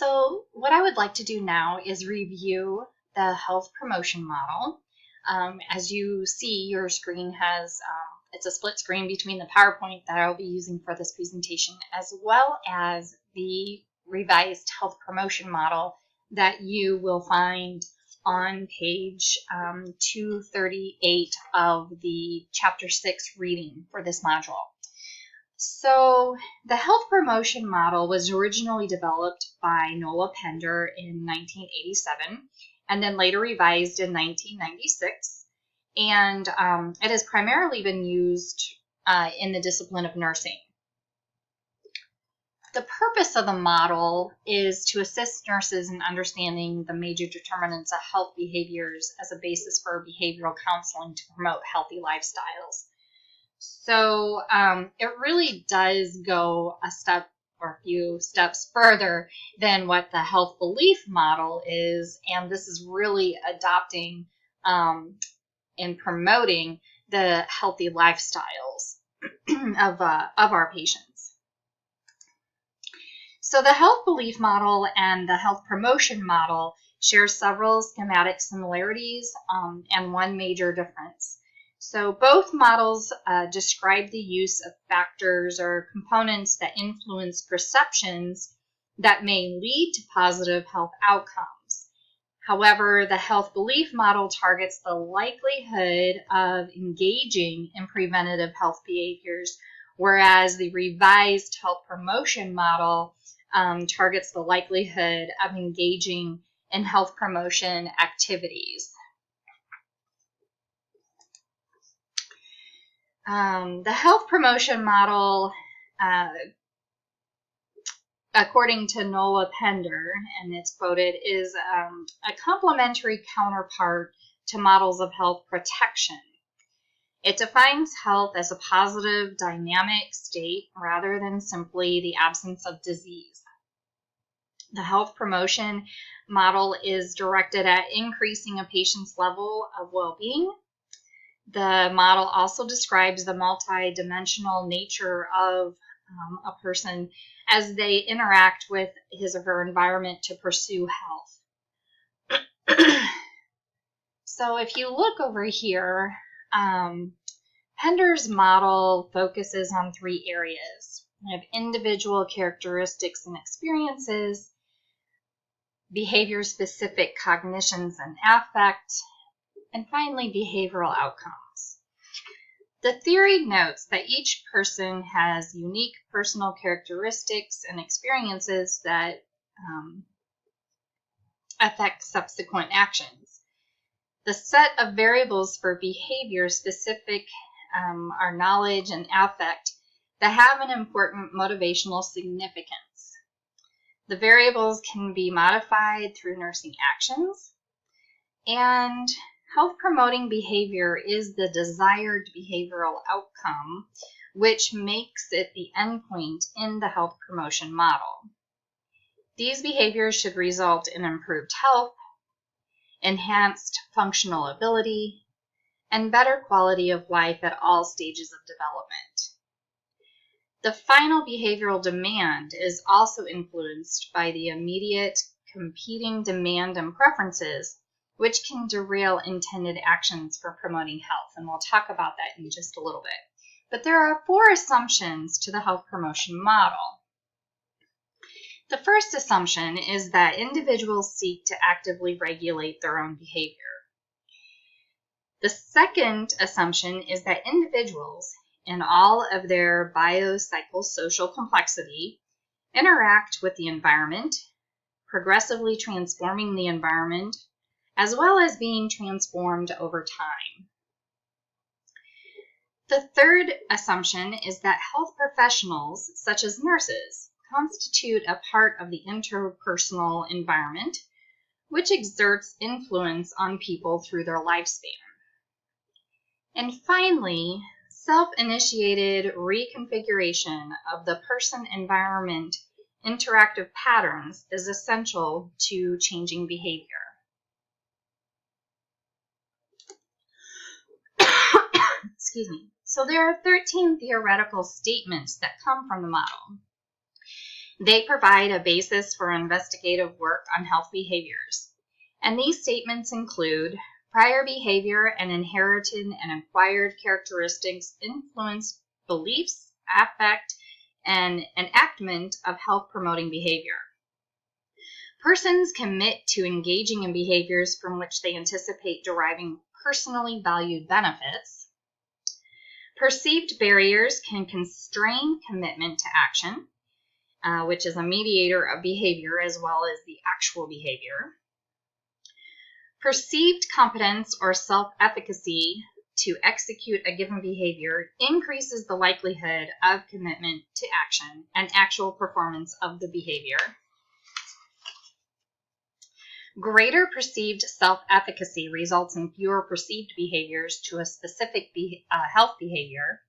So what I would like to do now is review the health promotion model. As you see, your screen has, it's a split screen between the PowerPoint that I'll be using for this presentation, as well as the revised health promotion model that you will find on page 238 of the Chapter 6 reading for this module. So the health promotion model was originally developed by Noah Pender in 1987 and then later revised in 1996. And it has primarily been used in the discipline of nursing. The purpose of the model is to assist nurses in understanding the major determinants of health behaviors as a basis for behavioral counseling to promote healthy lifestyles. So it really does go a step or a few steps further than what the health belief model is, and this is really adopting and promoting the healthy lifestyles of our patients. So the health belief model and the health promotion model share several schematic similarities and one major difference. So both models describe the use of factors or components that influence perceptions that may lead to positive health outcomes. However, the health belief model targets the likelihood of engaging in preventative health behaviors, whereas the revised health promotion model targets the likelihood of engaging in health promotion activities. The health promotion model, according to Noah Pender, and it's quoted, is a complementary counterpart to models of health protection. It defines health as a positive, dynamic state rather than simply the absence of disease. The health promotion model is directed at increasing a patient's level of well-being. The model also describes the multi-dimensional nature of a person as they interact with his or her environment to pursue health. So if you look over here, Pender's model focuses on three areas. We have individual characteristics and experiences, behavior-specific cognitions and affect, and finally, behavioral outcomes. The theory notes that each person has unique personal characteristics and experiences that affect subsequent actions. The set of variables for behavior specific are knowledge and affect that have an important motivational significance. The variables can be modified through nursing actions, and health-promoting behavior is the desired behavioral outcome, which makes it the endpoint in the health promotion model. These behaviors should result in improved health, enhanced functional ability, and better quality of life at all stages of development. The final behavioral demand is also influenced by the immediate competing demand and preferences, which can derail intended actions for promoting health. And we'll talk about that in just a little bit. But there are 4 assumptions to the health promotion model. The first assumption is that individuals seek to actively regulate their own behavior. The second assumption is that individuals, in all of their biopsychosocial complexity, interact with the environment, progressively transforming the environment, as well as being transformed over time. The third assumption is that health professionals, such as nurses, constitute a part of the interpersonal environment, which exerts influence on people through their lifespan. And finally, self-initiated reconfiguration of the person-environment interactive patterns is essential to changing behavior. Excuse me. So there are 13 theoretical statements that come from the model. They provide a basis for investigative work on health behaviors. And these statements include prior behavior and inherited and acquired characteristics influence beliefs, affect, and enactment of health-promoting behavior. Persons commit to engaging in behaviors from which they anticipate deriving personally valued benefits. Perceived barriers can constrain commitment to action, which is a mediator of behavior as well as the actual behavior. Perceived competence or self-efficacy to execute a given behavior increases the likelihood of commitment to action and actual performance of the behavior. Greater perceived self-efficacy results in fewer perceived behaviors to a specific health behavior.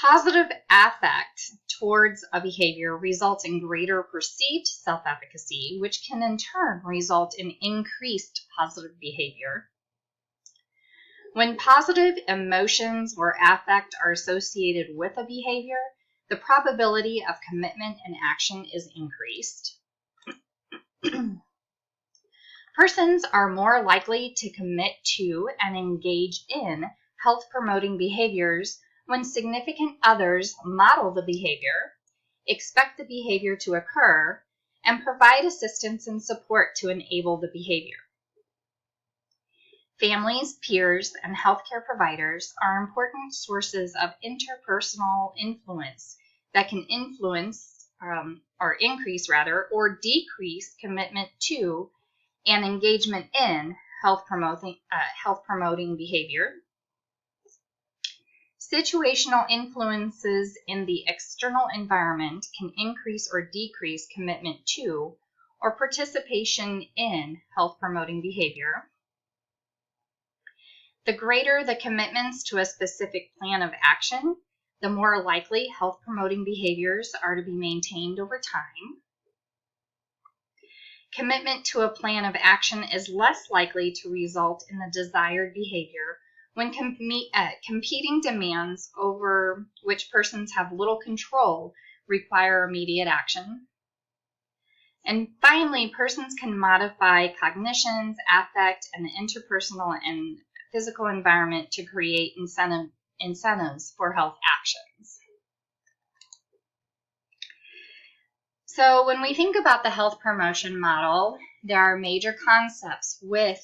Positive affect towards a behavior results in greater perceived self-efficacy, which can in turn result in increased positive behavior. When positive emotions or affect are associated with a behavior, the probability of commitment and action is increased. Persons are more likely to commit to and engage in health-promoting behaviors when significant others model the behavior, expect the behavior to occur, and provide assistance and support to enable the behavior. Families, peers, and healthcare providers are important sources of interpersonal influence that can influence or increase or decrease commitment to and engagement in health-promoting behavior. Situational influences in the external environment can increase or decrease commitment to or participation in health-promoting behavior. The greater the commitments to a specific plan of action, the more likely health-promoting behaviors are to be maintained over time. Commitment to a plan of action is less likely to result in the desired behavior when competing demands over which persons have little control require immediate action. And finally, persons can modify cognitions, affect, and the interpersonal and physical environment to create incentives for health actions. So when we think about the health promotion model, there are major concepts with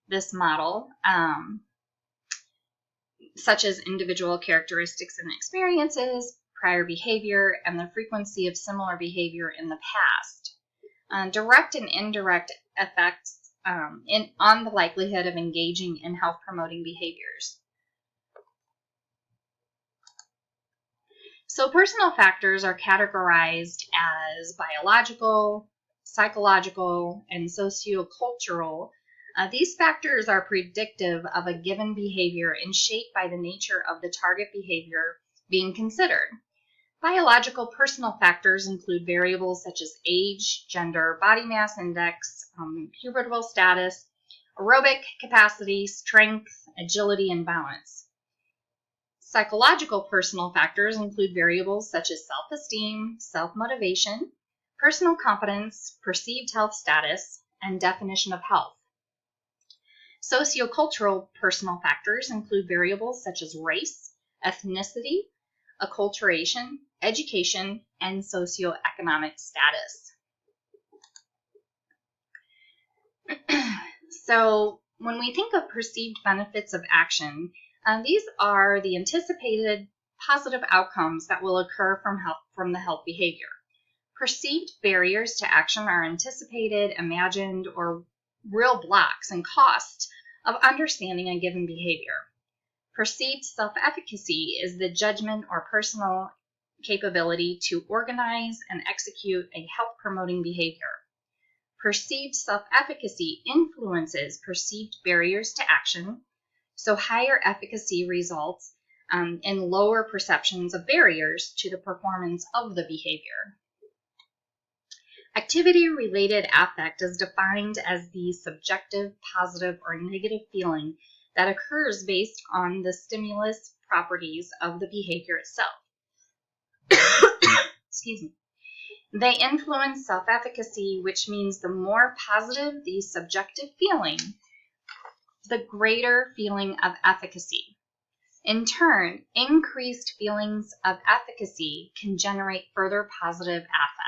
this model, such as individual characteristics and experiences, prior behavior, and the frequency of similar behavior in the past. Direct and indirect effects on the likelihood of engaging in health-promoting behaviors. So personal factors are categorized as biological, psychological, and sociocultural. These factors are predictive of a given behavior and shaped by the nature of the target behavior being considered. Biological personal factors include variables such as age, gender, body mass index, pubertal status, aerobic capacity, strength, agility, and balance. Psychological personal factors include variables such as self-esteem, self-motivation, personal competence, perceived health status, and definition of health. Sociocultural personal factors include variables such as race, ethnicity, acculturation, education, and socioeconomic status. So when we think of perceived benefits of action, these are the anticipated positive outcomes that will occur from the health behavior. Perceived barriers to action are anticipated, imagined, or real blocks and costs of understanding a given behavior. Perceived self-efficacy is the judgment or personal capability to organize and execute a health-promoting behavior. Perceived self-efficacy influences perceived barriers to action, so higher efficacy results in lower perceptions of barriers to the performance of the behavior. Activity-related affect is defined as the subjective, positive, or negative feeling that occurs based on the stimulus properties of the behavior itself. Excuse me. They influence self-efficacy, which means the more positive the subjective feeling, the greater feeling of efficacy. In turn, increased feelings of efficacy can generate further positive affect.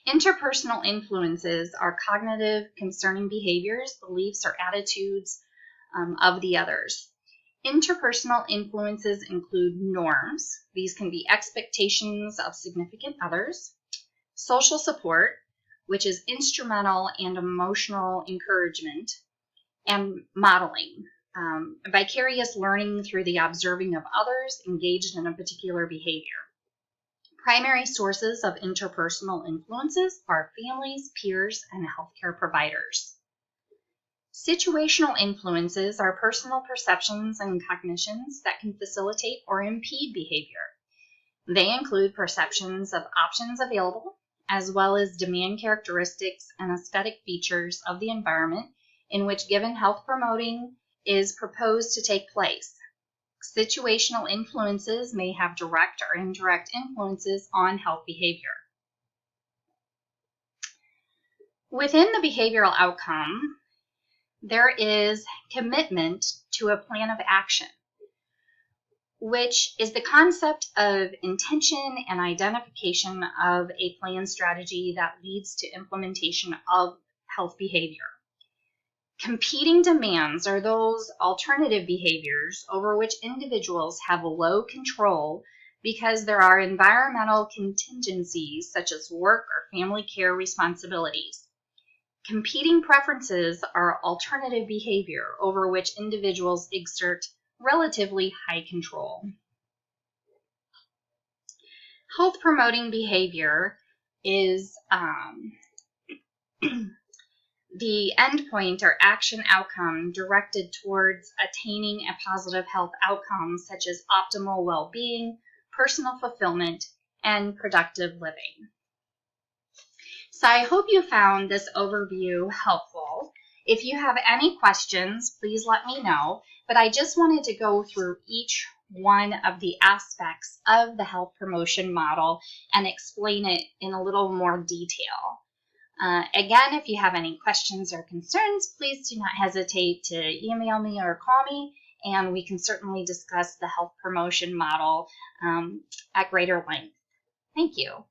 Interpersonal influences are cognitive concerning behaviors, beliefs, or attitudes of the others. Interpersonal influences include norms. These can be expectations of significant others. Social support, which is instrumental and emotional encouragement. And modeling, vicarious learning through the observing of others engaged in a particular behavior. Primary sources of interpersonal influences are families, peers, and healthcare providers. Situational influences are personal perceptions and cognitions that can facilitate or impede behavior. They include perceptions of options available, as well as demand characteristics and aesthetic features of the environment in which given health promoting is proposed to take place. Situational influences may have direct or indirect influences on health behavior. Within the behavioral outcome, there is commitment to a plan of action, which is the concept of intention and identification of a plan strategy that leads to implementation of health behavior. Competing demands are those alternative behaviors over which individuals have low control because there are environmental contingencies such as work or family care responsibilities. Competing preferences are alternative behavior over which individuals exert relatively high control. Health promoting behavior is the endpoint or action outcome directed towards attaining a positive health outcome such as optimal well-being, personal fulfillment, and productive living. So I hope you found this overview helpful. If you have any questions, please let me know. But I just wanted to go through each one of the aspects of the health promotion model and explain it in a little more detail. Again, if you have any questions or concerns, please do not hesitate to email me or call me, and we can certainly discuss the health promotion model at greater length. Thank you.